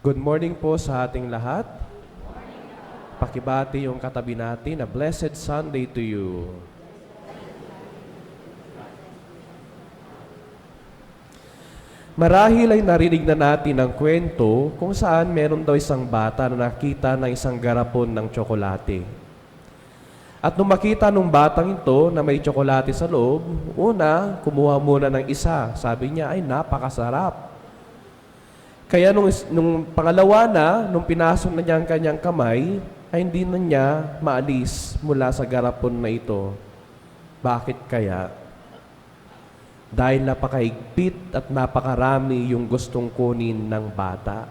Good morning po sa ating lahat. Pakibati yung katabi natin na Blessed Sunday to you. Marahil ay narinig na natin ang kwento kung saan meron daw isang bata na nakita ng isang garapon ng tsokolate. At nung makita nung batang ito na may tsokolate sa loob, una, kumuha muna ng isa. Sabi niya, ay napakasarap. Kaya nung pangalawa na, nung pinasok na niya ang kanyang kamay, ay hindi na niya maalis mula sa garapon na ito. Bakit kaya? Dahil napakaigpit at napakarami yung gustong kunin ng bata.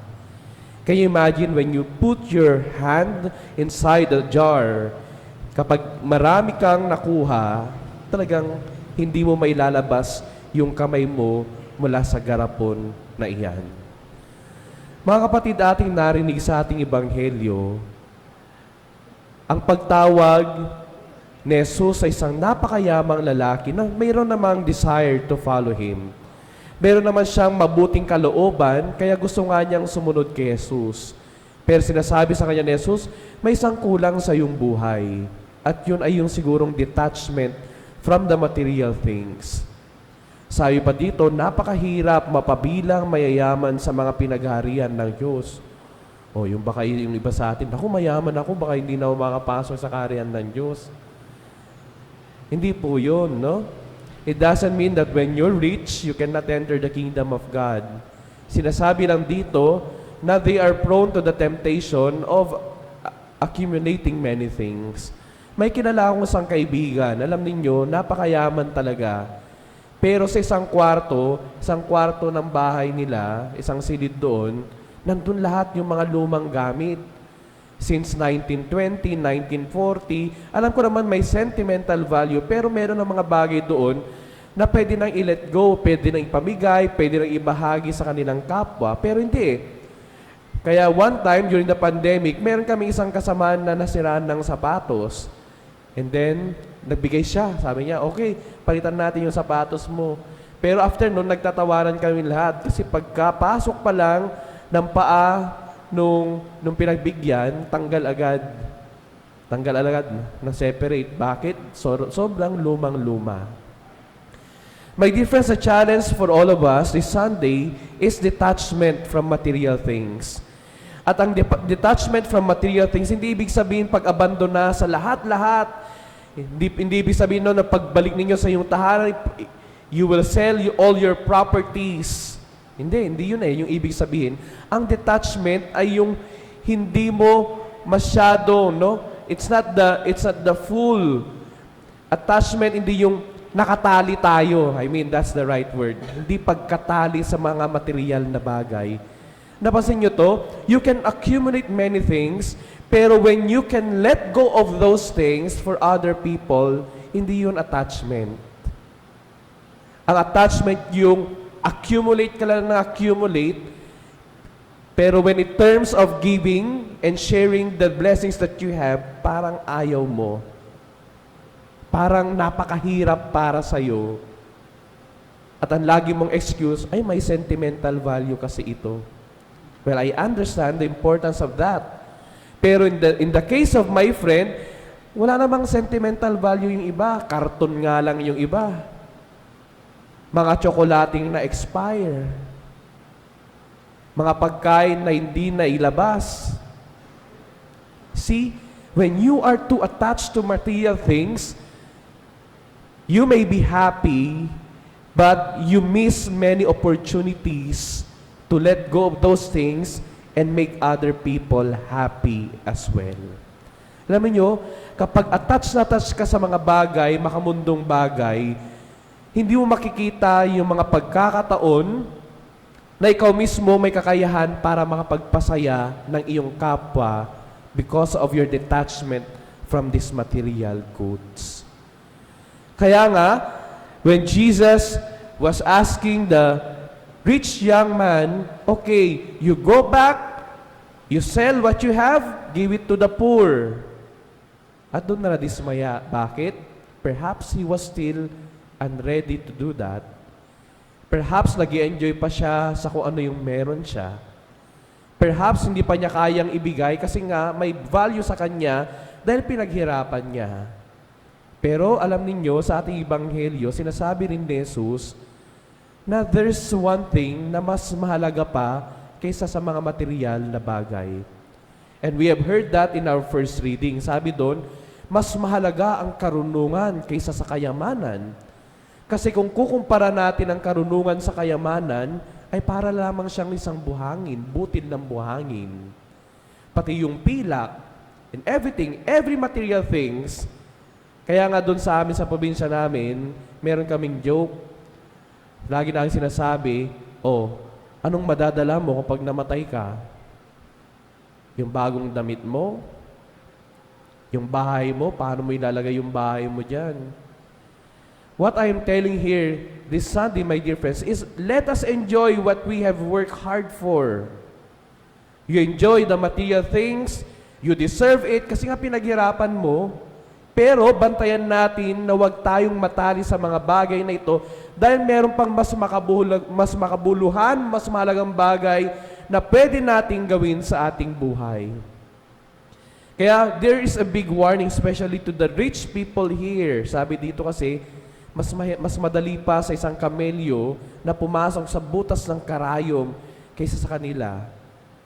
Can you imagine when you put your hand inside a jar, kapag marami kang nakuha, talagang hindi mo mailalabas yung kamay mo mula sa garapon na iyan. Mga kapatid, ating narinig sa ating ebanghelyo, ang pagtawag ni Jesus sa isang napakayamang lalaki na mayroon namang desire to follow Him. Mayroon naman siyang mabuting kalooban, kaya gusto nga niyang sumunod kay Jesus. Pero sinasabi sa kanya ni Jesus, may isang kulang sa iyong buhay. At yun ay yung sigurong detachment from the material things. Sabi pa dito, napakahirap mapabilang mayayaman sa mga pinagharian ng Diyos. O yung baka yung iba sa atin, ako mayaman ako, baka hindi na ako makapasok sa kaharian ng Diyos. Hindi po yun, no? It doesn't mean that when you're rich, you cannot enter the kingdom of God. Sinasabi lang dito na they are prone to the temptation of accumulating many things. May kilala akong isang kaibigan, alam ninyo, napakayaman talaga. Pero sa isang kwarto ng bahay nila, isang silid doon, nandun lahat yung mga lumang gamit. Since 1920, 1940, alam ko naman may sentimental value, pero meron ng mga bagay doon na pwede nang i-let go, pwede nang ipamigay, pwede nang ibahagi sa kanilang kapwa, pero hindi. Kaya one time during the pandemic, meron kami isang kasamaan na nasiraan ng sapatos. And then, nagbigay siya. Sabi niya, okay, palitan natin yung sapatos mo. Pero after nun, nagtatawaran kami lahat. Kasi pagkapasok pa lang ng paa nung pinagbigyan, tanggal agad. Tanggal agad, na-separate. Bakit? Sobrang lumang-luma. My difference, a challenge for all of us this Sunday is detachment from material things. At ang detachment from material things, hindi ibig sabihin pag-abandona sa lahat-lahat. Hindi ibig sabihin na pagbalik ninyo sa iyong tahanan, you will sell all your properties. Hindi yun yung ibig sabihin. Ang detachment ay yung hindi mo masyado, no? It's not the full attachment, hindi yung nakatali tayo. I mean, that's the right word. Hindi pagkatali sa mga material na bagay. Napansin nyo to? You can accumulate many things, pero when you can let go of those things for other people, hindi yun attachment. Ang attachment yung accumulate ka lang na accumulate, pero when in terms of giving and sharing the blessings that you have, parang ayaw mo. Parang napakahirap para sa'yo. At ang lagi mong excuse, ay may sentimental value kasi ito. Well, I understand the importance of that. Pero in the case of my friend, wala namang sentimental value yung iba. Karton nga lang yung iba. Mga tsokolating na expire. Mga pagkain na hindi na ilabas. See, when you are too attached to material things, you may be happy, but you miss many opportunities to let go of those things and make other people happy as well. Alam niyo, kapag attached ka sa mga bagay, makamundong bagay, hindi mo makikita yung mga pagkakataon na ikaw mismo may kakayahan para makapagpasaya ng iyong kapwa because of your detachment from these material goods. Kaya nga, when Jesus was asking the rich young man, okay, you go back, you sell what you have, give it to the poor. At doon na nadismaya. Bakit? Perhaps he was still unready to do that. Perhaps nag-i-enjoy pa siya sa kung ano yung meron siya. perhaps hindi pa niya kayang ibigay kasi nga may value sa kanya dahil pinaghirapan niya. Pero alam ninyo, sa ating Ebanghelyo, sinasabi rin ni Jesus na there's one thing na mas mahalaga pa kaysa sa mga material na bagay. And we have heard that in our first reading. Sabi doon, mas mahalaga ang karunungan kaysa sa kayamanan. Kasi kung kukumpara natin ang karunungan sa kayamanan, ay para lamang siyang isang buhangin, butil ng buhangin. Pati yung pilak, and everything, every material things. Kaya nga doon sa amin, sa probinsya namin, meron kaming joke. Lagi na sinasabi, anong madadala mo kapag namatay ka? Yung bagong damit mo? Yung bahay mo? Paano mo ilalagay yung bahay mo dyan? What I am telling here this Sunday, my dear friends, is let us enjoy what we have worked hard for. You enjoy the material things, you deserve it kasi nga pinaghirapan mo, pero bantayan natin na huwag tayong matali sa mga bagay na ito dahil meron pang mas makabuluhan, mas mahalagang bagay na pwede nating gawin sa ating buhay. Kaya there is a big warning, especially to the rich people here. Sabi dito kasi, mas madali pa sa isang kamelyo na pumasok sa butas ng karayom kaysa sa kanila.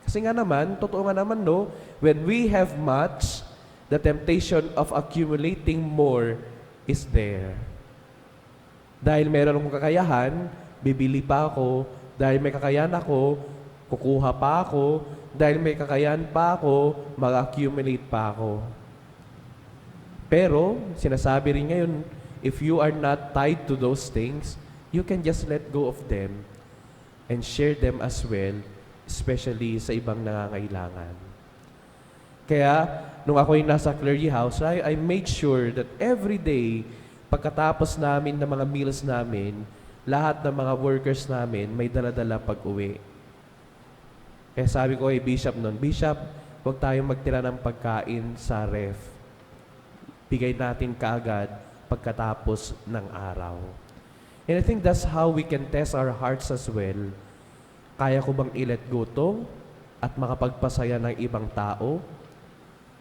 Kasi nga naman, totoo nga naman, no? When we have much, the temptation of accumulating more is there. Dahil meron akong kakayahan, bibili pa ako. Dahil may kakayahan ako, kukuha pa ako. Dahil may kakayahan pa ako, mag-accumulate pa ako. Pero, sinasabi rin ngayon, if you are not tied to those things, you can just let go of them and share them as well, especially sa ibang nangangailangan. Kaya, nung ako'y nasa clergy house, I made sure that every day, pagkatapos namin ng mga meals namin, lahat ng mga workers namin may dala-dala pag-uwi. Kaya sabi ko kay Bishop noon, Bishop, huwag tayong magtira ng pagkain sa ref. Bigay natin kaagad pagkatapos ng araw. And I think that's how we can test our hearts as well. Kaya ko bang i-let go to at makapagpasaya ng ibang tao?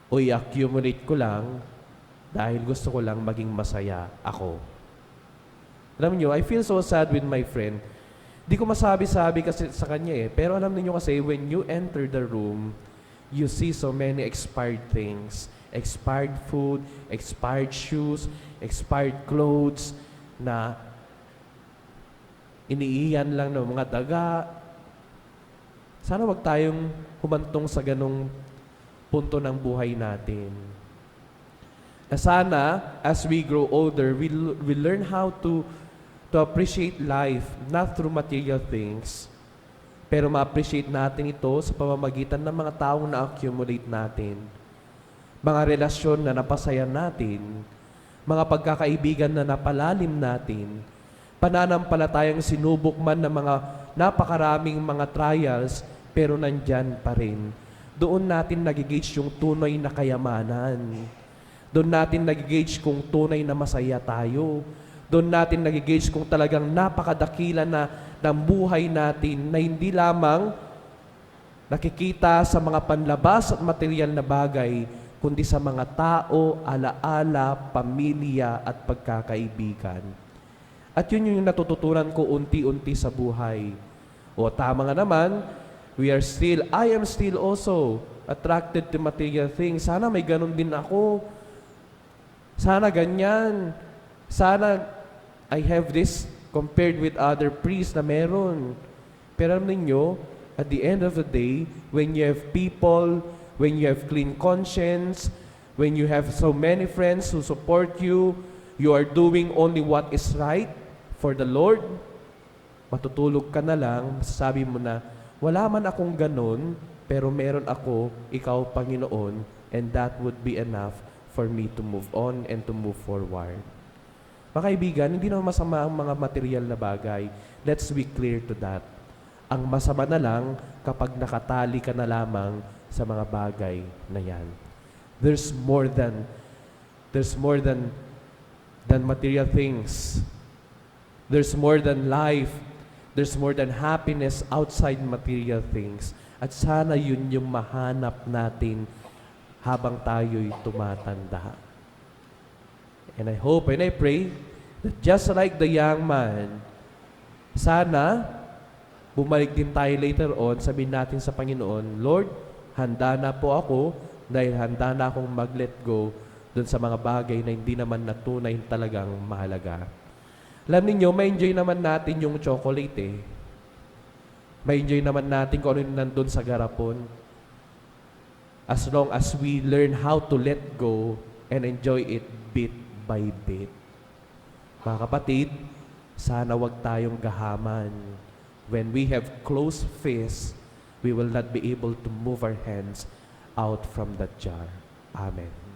O i-accumulate ko lang dahil gusto ko lang maging masaya ako? Alam niyo, I feel so sad with my friend. Di ko masabi-sabi kasi sa kanya pero alam niyo kasi when you enter the room, you see so many expired things. Expired food, expired shoes, expired clothes na iniiyan lang ng mga daga. Sana wag tayong humantong sa ganong punto ng buhay natin. Na sana, as we grow older, we learn how to appreciate life, not through material things, pero ma-appreciate natin ito sa pamamagitan ng mga taong na-accumulate natin. Mga relasyon na napasaya natin, mga pagkakaibigan na napalalim natin, pananampalatayang sinubok man ng mga napakaraming mga trials, pero nandyan pa rin. Doon natin nagigage yung tunay na kayamanan. Doon natin nagigage kung tunay na masaya tayo. Doon natin nagigage kung talagang napakadakila na ng buhay natin na hindi lamang nakikita sa mga panlabas at material na bagay, kundi sa mga tao, alaala, pamilya at pagkakaibigan. At yun yung natututunan ko unti-unti sa buhay. O tama nga naman, I am still also attracted to material things. Sana may ganun din ako. Sana ganyan. Sana I have this compared with other priests na meron. Pero alam ninyo, at the end of the day, when you have people, when you have clean conscience, when you have so many friends who support you, you are doing only what is right for the Lord, matutulog ka na lang, masasabi mo na, wala man akong ganun, pero meron ako, ikaw, Panginoon, and that would be enough for me to move on and to move forward. Mga kaibigan, hindi naman masama ang mga material na bagay. Let's be clear to that. Ang masama na lang kapag nakatali ka na lamang sa mga bagay na yan. There's more than material things. There's more than life. There's more than happiness outside material things. At sana yun yung mahanap natin habang tayo'y tumatanda. And I hope and I pray that just like the young man, sana bumalik din tayo later on, sabihin natin sa Panginoon, Lord, handa na po ako dahil handa na akong mag-let go dun sa mga bagay na hindi naman natunay talagang mahalaga. Alam ninyo, ma-enjoy naman natin yung chocolate eh. Ma-enjoy naman natin kung ano yung nandun sa garapon. As long as we learn how to let go and enjoy it bit by bit. Mga kapatid, sana wag tayong gahaman. When we have closed fists, we will not be able to move our hands out from that jar. Amen.